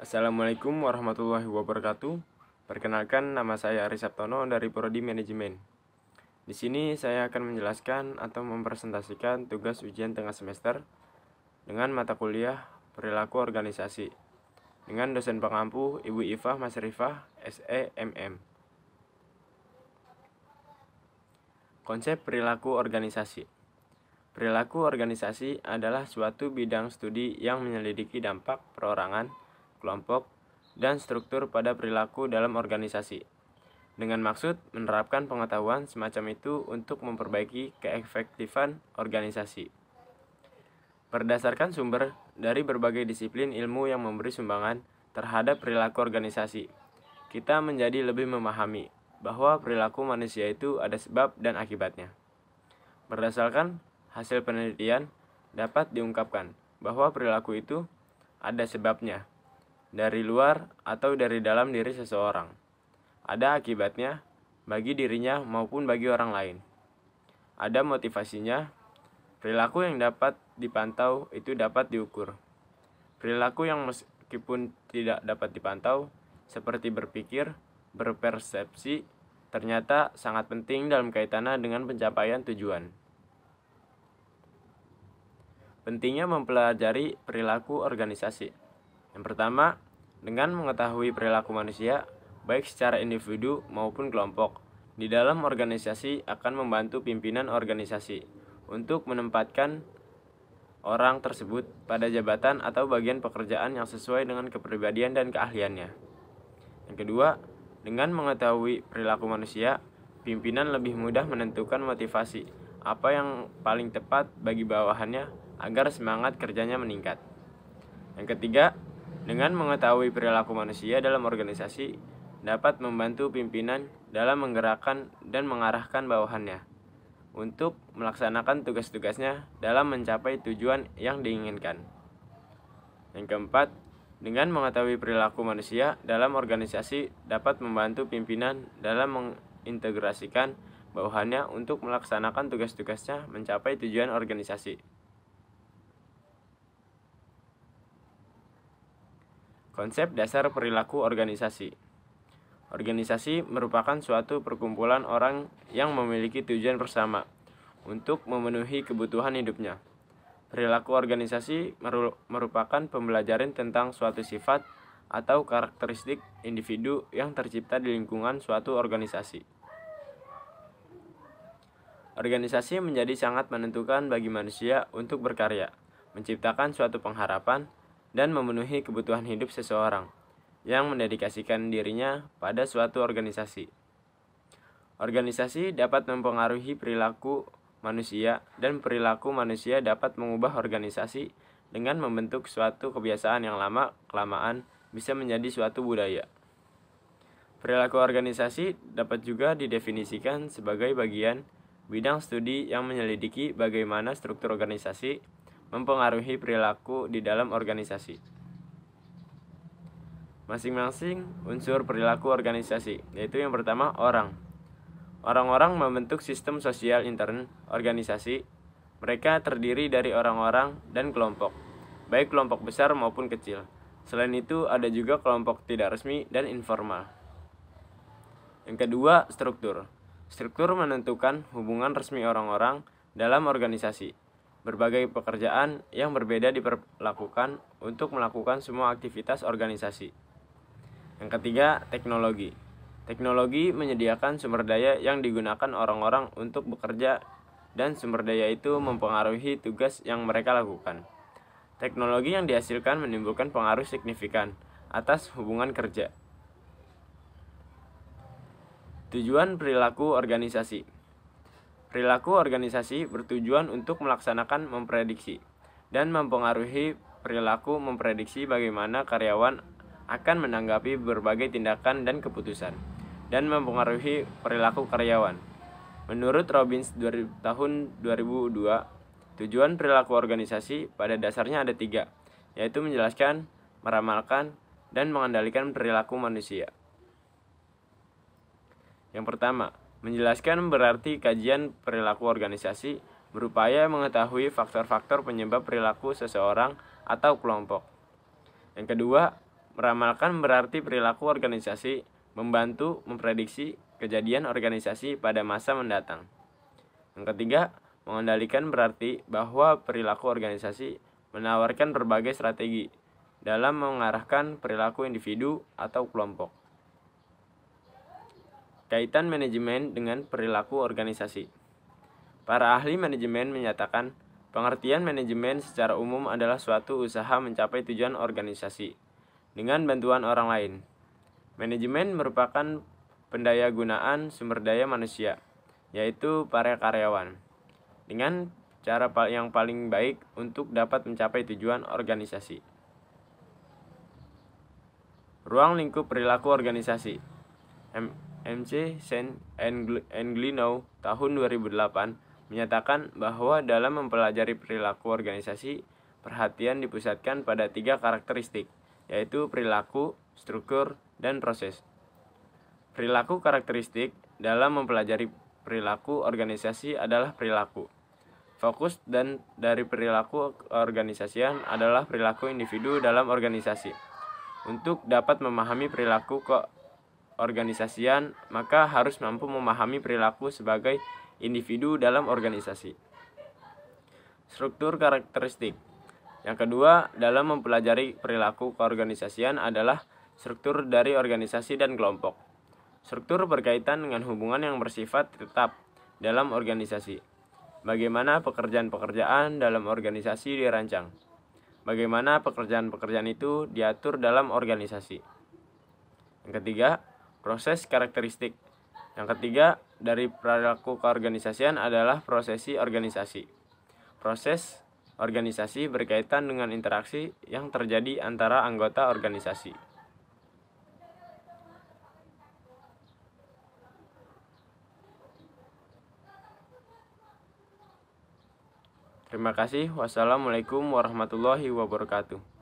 Assalamualaikum warahmatullahi wabarakatuh. Perkenalkan, nama saya Aris Saptono dari Prodi Manajemen. Di sini saya akan menjelaskan atau mempresentasikan tugas ujian tengah semester dengan mata kuliah Perilaku Organisasi dengan dosen pengampu Ibu Ifah Masrifah, SE, MM. Konsep perilaku organisasi. Perilaku organisasi adalah suatu bidang studi yang menyelidiki dampak perorangan, kelompok, dan struktur pada perilaku dalam organisasi, dengan maksud menerapkan pengetahuan semacam itu untuk memperbaiki keefektifan organisasi. Berdasarkan sumber dari berbagai disiplin ilmu yang memberi sumbangan terhadap perilaku organisasi, kita menjadi lebih memahami bahwa perilaku manusia itu ada sebab dan akibatnya. Berdasarkan hasil penelitian, dapat diungkapkan bahwa perilaku itu ada sebabnya, dari luar atau dari dalam diri seseorang. Ada akibatnya bagi dirinya maupun bagi orang lain. Ada motivasinya. Perilaku yang dapat dipantau itu dapat diukur. Perilaku yang meskipun tidak dapat dipantau, seperti berpikir, berpersepsi, ternyata sangat penting dalam kaitannya dengan pencapaian tujuan. Pentingnya mempelajari perilaku organisasi. Yang pertama, dengan mengetahui perilaku manusia, baik secara individu maupun kelompok, di dalam organisasi akan membantu pimpinan organisasi untuk menempatkan orang tersebut pada jabatan atau bagian pekerjaan yang sesuai dengan kepribadian dan keahliannya. Yang kedua, dengan mengetahui perilaku manusia, pimpinan lebih mudah menentukan motivasi apa yang paling tepat bagi bawahannya agar semangat kerjanya meningkat. Yang ketiga, dengan mengetahui perilaku manusia dalam organisasi dapat membantu pimpinan dalam menggerakkan dan mengarahkan bawahannya untuk melaksanakan tugas-tugasnya dalam mencapai tujuan yang diinginkan. Yang keempat, dengan mengetahui perilaku manusia dalam organisasi dapat membantu pimpinan dalam mengintegrasikan bawahannya untuk melaksanakan tugas-tugasnya mencapai tujuan organisasi. Konsep dasar perilaku organisasi. Organisasi merupakan suatu perkumpulan orang yang memiliki tujuan bersama untuk memenuhi kebutuhan hidupnya. Perilaku organisasi merupakan pembelajaran tentang suatu sifat atau karakteristik individu yang tercipta di lingkungan suatu organisasi. Organisasi menjadi sangat menentukan bagi manusia untuk berkarya, menciptakan suatu pengharapan, dan memenuhi kebutuhan hidup seseorang yang mendedikasikan dirinya pada suatu organisasi. Organisasi dapat mempengaruhi perilaku manusia, dan perilaku manusia dapat mengubah organisasi dengan membentuk suatu kebiasaan yang lama-kelamaan bisa menjadi suatu budaya. Perilaku organisasi dapat juga didefinisikan sebagai bagian bidang studi yang menyelidiki bagaimana struktur organisasi mempengaruhi perilaku di dalam organisasi. Masing-masing unsur perilaku organisasi, yaitu yang pertama orang. Orang-orang membentuk sistem sosial intern organisasi. Mereka terdiri dari orang-orang dan kelompok, baik kelompok besar maupun kecil. Selain itu, ada juga kelompok tidak resmi dan informal. Yang kedua, struktur. Struktur menentukan hubungan resmi orang-orang dalam organisasi. Berbagai pekerjaan yang berbeda diperlakukan untuk melakukan semua aktivitas organisasi. Yang ketiga, teknologi. Teknologi menyediakan sumber daya yang digunakan orang-orang untuk bekerja, dan sumber daya itu mempengaruhi tugas yang mereka lakukan. Teknologi yang dihasilkan menimbulkan pengaruh signifikan atas hubungan kerja. Tujuan perilaku organisasi. Perilaku organisasi bertujuan untuk melaksanakan memprediksi dan mempengaruhi perilaku memprediksi bagaimana karyawan akan menanggapi berbagai tindakan dan keputusan, dan mempengaruhi perilaku karyawan. Menurut Robbins tahun 2002, tujuan perilaku organisasi pada dasarnya ada 3, yaitu menjelaskan, meramalkan, dan mengendalikan perilaku manusia. Yang pertama, menjelaskan berarti kajian perilaku organisasi berupaya mengetahui faktor-faktor penyebab perilaku seseorang atau kelompok. Yang kedua, Meramalkan berarti perilaku organisasi membantu memprediksi kejadian organisasi pada masa mendatang. Yang ketiga, mengendalikan berarti bahwa perilaku organisasi menawarkan berbagai strategi dalam mengarahkan perilaku individu atau kelompok. Kaitan manajemen dengan perilaku organisasi. Para ahli manajemen menyatakan, pengertian manajemen secara umum adalah suatu usaha mencapai tujuan organisasi dengan bantuan orang lain. Manajemen merupakan pendayagunaan sumber daya manusia, yaitu para karyawan, dengan cara yang paling baik untuk dapat mencapai tujuan organisasi. Ruang lingkup perilaku organisasi. MC Saint Glenow tahun 2008 menyatakan bahwa dalam mempelajari perilaku organisasi, perhatian dipusatkan pada 3 karakteristik, yaitu perilaku, struktur, dan proses. Perilaku karakteristik dalam mempelajari perilaku organisasi adalah perilaku. Fokus dan dari perilaku organisasian adalah perilaku individu dalam organisasi. Untuk dapat memahami perilaku keorganisasian, maka harus mampu memahami perilaku sebagai individu dalam organisasi. Struktur karakteristik. Yang kedua, dalam mempelajari perilaku keorganisasian adalah struktur dari organisasi dan kelompok. Struktur berkaitan dengan hubungan yang bersifat tetap dalam organisasi. Bagaimana pekerjaan-pekerjaan dalam organisasi dirancang. Bagaimana pekerjaan-pekerjaan itu diatur dalam organisasi. Yang ketiga, proses karakteristik. Yang ketiga, dari perilaku keorganisasian adalah prosesi organisasi. Proses organisasi berkaitan dengan interaksi yang terjadi antara anggota organisasi. Terima kasih. Wassalamualaikum warahmatullahi wabarakatuh.